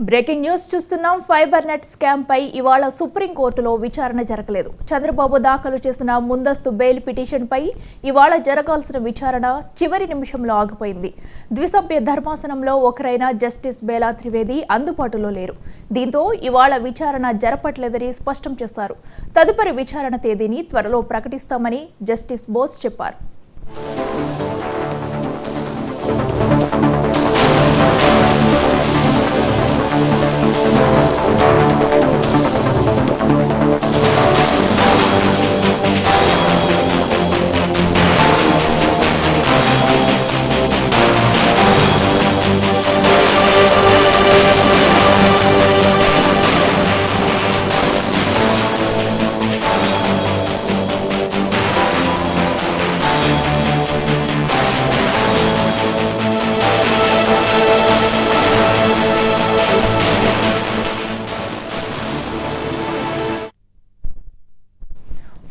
Breaking news చూస్తున్నాం. Fibre net scam పై ఇవాళ సుప్రీంకోర్టులో విచారణ జరగలేదు. చంద్రబాబు దాఖలు చేసిన ముందస్తు బెయిల్ పిటిషన్ పై ఇవాళ జరగాల్సిన విచారణ చివరి నిమిషంలో ఆగిపోయింది. ద్విసభ్య ధర్మాసనంలో ఒకరైన జస్టిస్ బేలా త్రివేది అందుబాటులో లేరు. దీంతో ఇవాళ విచారణ జరపట్లేదని స్పష్టం చేశారు. తదుపరి విచారణ తేదీని త్వరలో ప్రకటిస్తామని జస్టిస్ బోస్ చెప్పారు.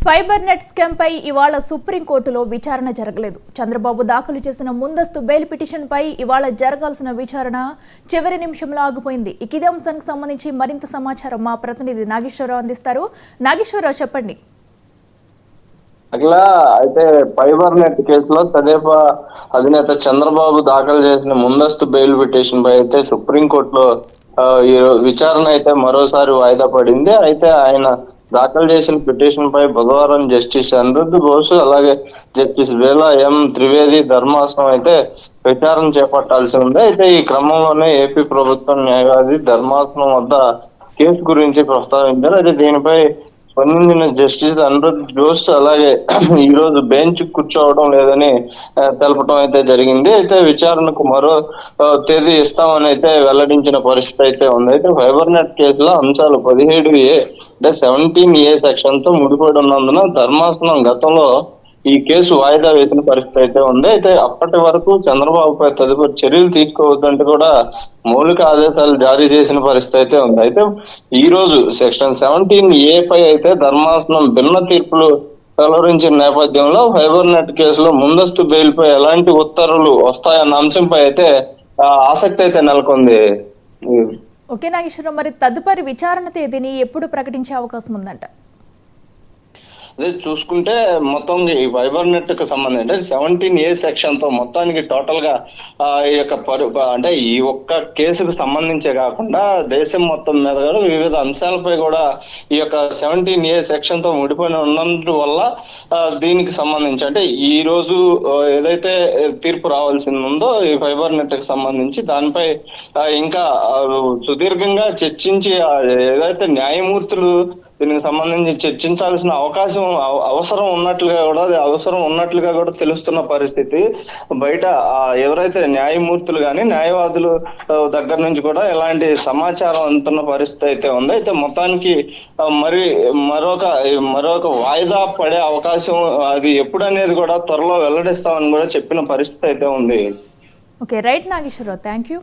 ఫైబర్ నెట్ స్కామ్ పై ఇవాళ సుప్రీంకోర్టులో విచారణ జరగలేదు. చంద్రబాబు దాఖలు చేసిన ముందస్తు బెయిల్ పిటిషన్ పై ఇవాళ జరగాల్సిన విచారణ చివరి నిమిషంలో ఆగిపోయింది. ఇదే అంశానికి సంబంధించి మరింత సమాచారం మా ప్రతినిధి నాగేశ్వరరావు అందిస్తారు. నాగేశ్వరరావు, చెప్పండి. అట్లా అయితే ఫైబర్ నెట్ కేసులో తదేపా అధినేత చంద్రబాబు దాఖలు చేసిన ముందస్తు బెయిల్ పిటిషన్ పై అయితే సుప్రీంకోర్టులో ఈ విచారణ అయితే మరోసారి వాయిదా పడింది. అయితే ఆయన దాఖలు చేసిన పిటిషన్ పై బుధవారం జస్టిస్ అనిరుద్ధ్ బోస్ అలాగే జస్టిస్ బేలా త్రివేది ధర్మాసనం అయితే విచారణ చేపట్టాల్సి ఉంది. అయితే ఈ క్రమంలోనే ఏపీ ప్రభుత్వం న్యాయవాది ధర్మాసనం వద్ద కేసు గురించి ప్రస్తావించారు. అయితే దీనిపై స్పందించిన జస్టిస్ అనిరుద్ధ్ బోస్ అలాగే ఈ రోజు బెంచ్ కూర్చోవడం లేదని తెలపడం అయితే జరిగింది. అయితే విచారణకు మరో తేదీ ఇస్తామని అయితే వెల్లడించిన పరిస్థితి అయితే ఉంది. అయితే ఫైబర్ నెట్ కేసులో అంశాలు 17A అంటే 17A సెక్షన్ తో ముడిపడి ఉన్నందున ధర్మాసనం గతంలో ఈ కేసు వాయిదా వేసిన పరిస్థితి అయితే ఉంది. అయితే అప్పటి వరకు చంద్రబాబుపై తదుపరి చర్యలు తీసుకోవద్దంటూ కూడా మౌలిక ఆదేశాలు జారీ చేసిన పరిస్థితి అయితే ఉంది. అయితే ఈ రోజు సెక్షన్ 17A పై అయితే ధర్మాసనం భిన్న తీర్పులు వెలువరించిన నేపథ్యంలో ఫైబర్ నెట్ కేసులో ముందస్తు బెయిల్ పై ఎలాంటి ఉత్తర్వులు వస్తాయన్న అంశంపై అయితే ఆసక్తి అయితే నెలకొంది. ఓకే నాగేశ్వరరావు, మరి తదుపరి విచారణ తేదీని ఎప్పుడు ప్రకటించే అవకాశం ఉందంట? అదే చూసుకుంటే మొత్తం ఈ ఫైబర్ నెట్ కి సంబంధించి అంటే 17A సెక్షన్ తో మొత్తానికి టోటల్ గా ఈ యొక్క అంటే ఈ ఒక్క కేసుకు సంబంధించే కాకుండా దేశం మొత్తం మీద కూడా వివిధ అంశాలపై కూడా ఈ యొక్క 17A సెక్షన్ తో ముడిపడి ఉన్నందువల్ల దీనికి సంబంధించి అంటే ఈ రోజు ఏదైతే తీర్పు రావాల్సింది ఉందో ఈ ఫైబర్ నెట్ కి సంబంధించి దానిపై ఇంకా సుదీర్ఘంగా చర్చించి ఏదైతే న్యాయమూర్తులు దీనికి సంబంధించి చర్చించాల్సిన అవసరం ఉన్నట్లుగా కూడా తెలుస్తున్న పరిస్థితి. బయట ఎవరైతే న్యాయమూర్తులు కానీ న్యాయవాదులు దగ్గర నుంచి కూడా ఎలాంటి సమాచారం అందుతున్న పరిస్థితి అయితే ఉంది. అయితే మొత్తానికి మరొక వాయిదా పడే అవకాశం అది ఎప్పుడు అనేది కూడా త్వరలో వెల్లడిస్తామని కూడా చెప్పిన పరిస్థితి అయితే ఉంది. Okay, right Nageswararao, thank you.